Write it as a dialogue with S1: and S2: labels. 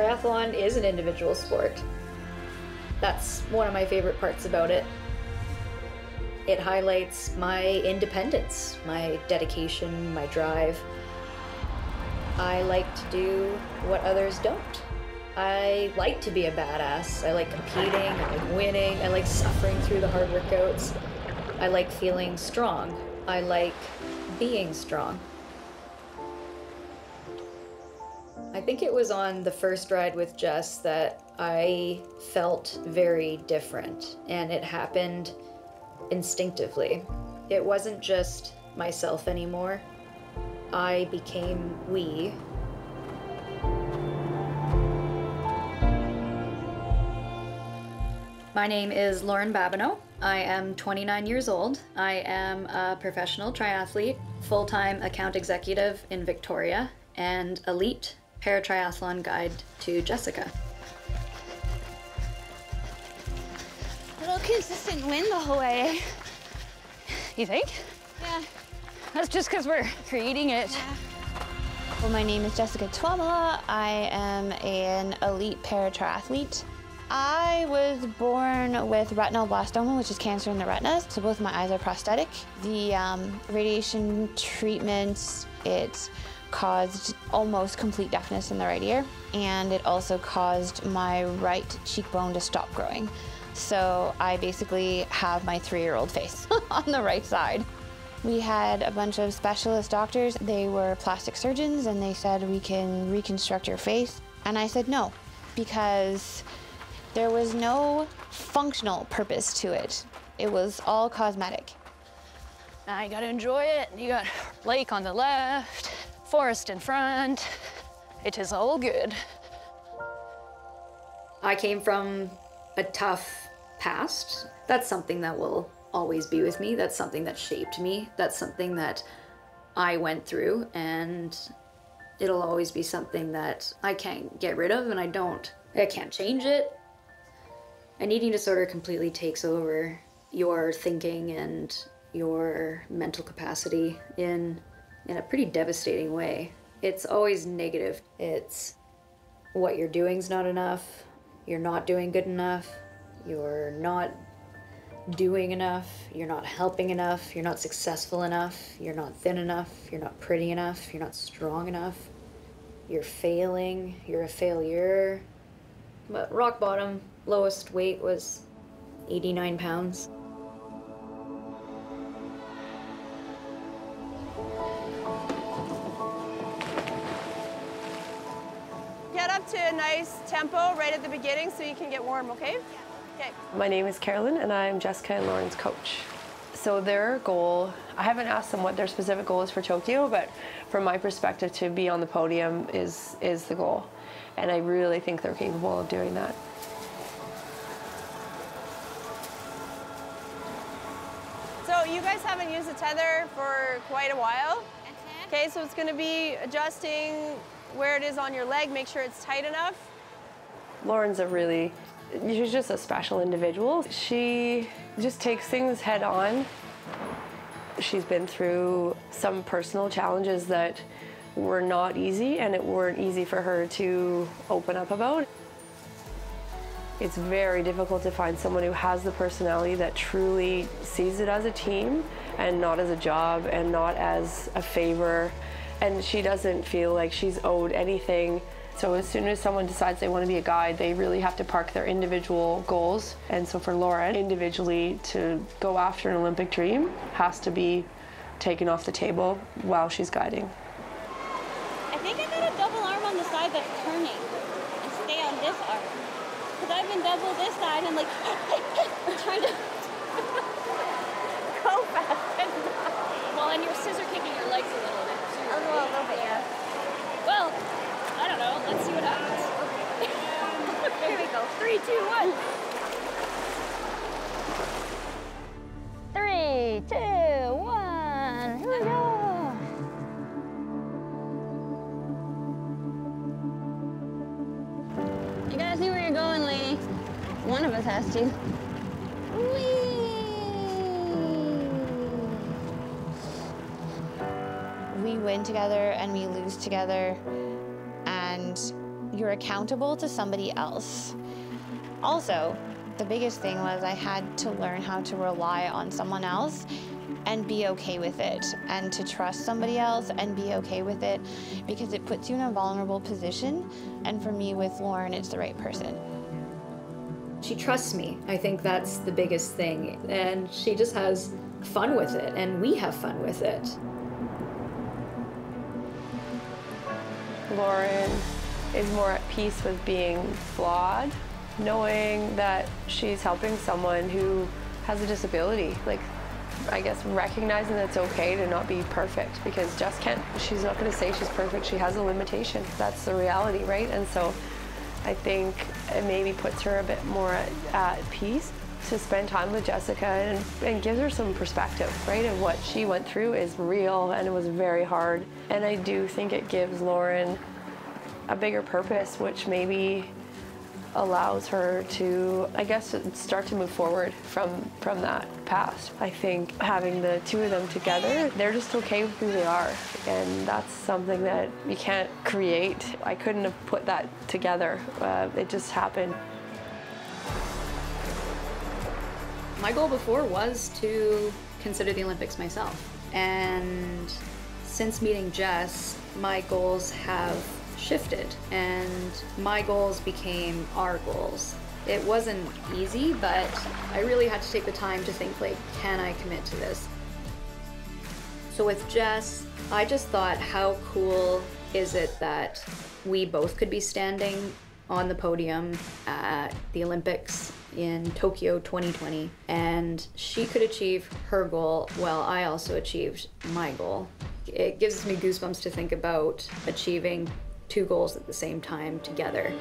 S1: Triathlon is an individual sport. That's one of my favorite parts about it. It highlights my independence, my dedication, my drive. I like to do what others don't. I like to be a badass. I like competing, I like winning, I like suffering through the hard workouts. I like feeling strong. I like being strong. I think it was on the first ride with Jess that I felt very different, and it happened instinctively. It wasn't just myself anymore. I became we. My name is Lauren Babineau. I am 29 years old. I am a professional triathlete, full-time account executive in Victoria, and elite paratriathlon guide to Jessica.
S2: A little consistent wind the whole way.
S3: You think?
S2: Yeah.
S3: That's just because we're creating it.
S2: Yeah. Well, my name is Jessica Twamala. I am an elite paratriathlete. I was born with retinoblastoma, which is cancer in the retinas, so both my eyes are prosthetic. The radiation treatment, it caused almost complete deafness in the right ear, and it also caused my right cheekbone to stop growing. So I basically have my 3-year-old face on the right side. We had a bunch of specialist doctors. They were plastic surgeons, and they said, we can reconstruct your face. And I said no, because there was no functional purpose to it. It was all cosmetic.
S3: Now you gotta enjoy it. You got lake on the left, forest in front. It is all good.
S1: I came from a tough past. That's something that will always be with me. That's something that shaped me. That's something that I went through, and it'll always be something that I can't get rid of, and I can't change it. And eating disorder completely takes over your thinking and your mental capacity in a pretty devastating way. It's always negative. It's what you're doing's not enough, you're not doing good enough, you're not doing enough, you're not helping enough, you're not successful enough, you're not thin enough, you're not pretty enough, you're not strong enough, you're failing, you're a failure. But rock bottom, lowest weight was 89 pounds.
S4: Get up to a nice tempo right at the beginning so you can get warm, okay? Okay.
S5: My name is Carolyn, and I'm Jessica and Lauren's coach. So their goal, I haven't asked them what their specific goal is for Tokyo, but from my perspective, to be on the podium is the goal. And I really think they're capable of doing that.
S4: So you guys haven't used the tether for quite a while. Okay, so it's gonna be adjusting where it is on your leg, make sure it's tight enough.
S5: Lauren's she's just a special individual. She just takes things head on. She's been through some personal challenges that were not easy, and it weren't easy for her to open up about. It's very difficult to find someone who has the personality that truly sees it as a team and not as a job and not as a favor. And she doesn't feel like she's owed anything. So as soon as someone decides they want to be a guide, they really have to park their individual goals. And so for Lauren, individually to go after an Olympic dream has to be taken off the table while she's guiding.
S2: I think I got a double arm on the side that's turning and stay on this arm. Because I've been double this side and like, I'm trying to go fast.
S3: Well, and you're scissor kicking your legs a little bit.
S2: A little bit, yeah.
S3: Well, I don't know. Let's see what happens.
S2: Here we go. 3, 2, 1.
S3: 3, 2, 1. Here we go.
S2: You gotta see where you're going, lady. One of us has to. Whee! We win together and we lose together, and you're accountable to somebody else. Also, the biggest thing was I had to learn how to rely on someone else and be okay with it, and to trust somebody else and be okay with it, because it puts you in a vulnerable position. And for me, with Lauren, it's the right person.
S1: She trusts me. I think that's the biggest thing. And she just has fun with it, and we have fun with it.
S5: Lauren is more at peace with being flawed, knowing that she's helping someone who has a disability. Like, I guess recognizing that it's okay to not be perfect, because Jess can't, she's not going to say she's perfect. She has a limitation. That's the reality, right? And so I think it maybe puts her a bit more at peace to spend time with Jessica, and gives her some perspective, right? And what she went through is real, and it was very hard. And I do think it gives Lauren a bigger purpose, which maybe allows her to, I guess, start to move forward from that past. I think having the two of them together, they're just okay with who they are. And that's something that you can't create. I couldn't have put that together. It just happened.
S1: My goal before was to consider the Olympics myself. And since meeting Jess, my goals have shifted, and my goals became our goals. It wasn't easy, but I really had to take the time to think, like, can I commit to this? So with Jess, I just thought, how cool is it that we both could be standing on the podium at the Olympics in Tokyo 2020, and she could achieve her goal while I also achieved my goal. It gives me goosebumps to think about achieving two goals at the same time together.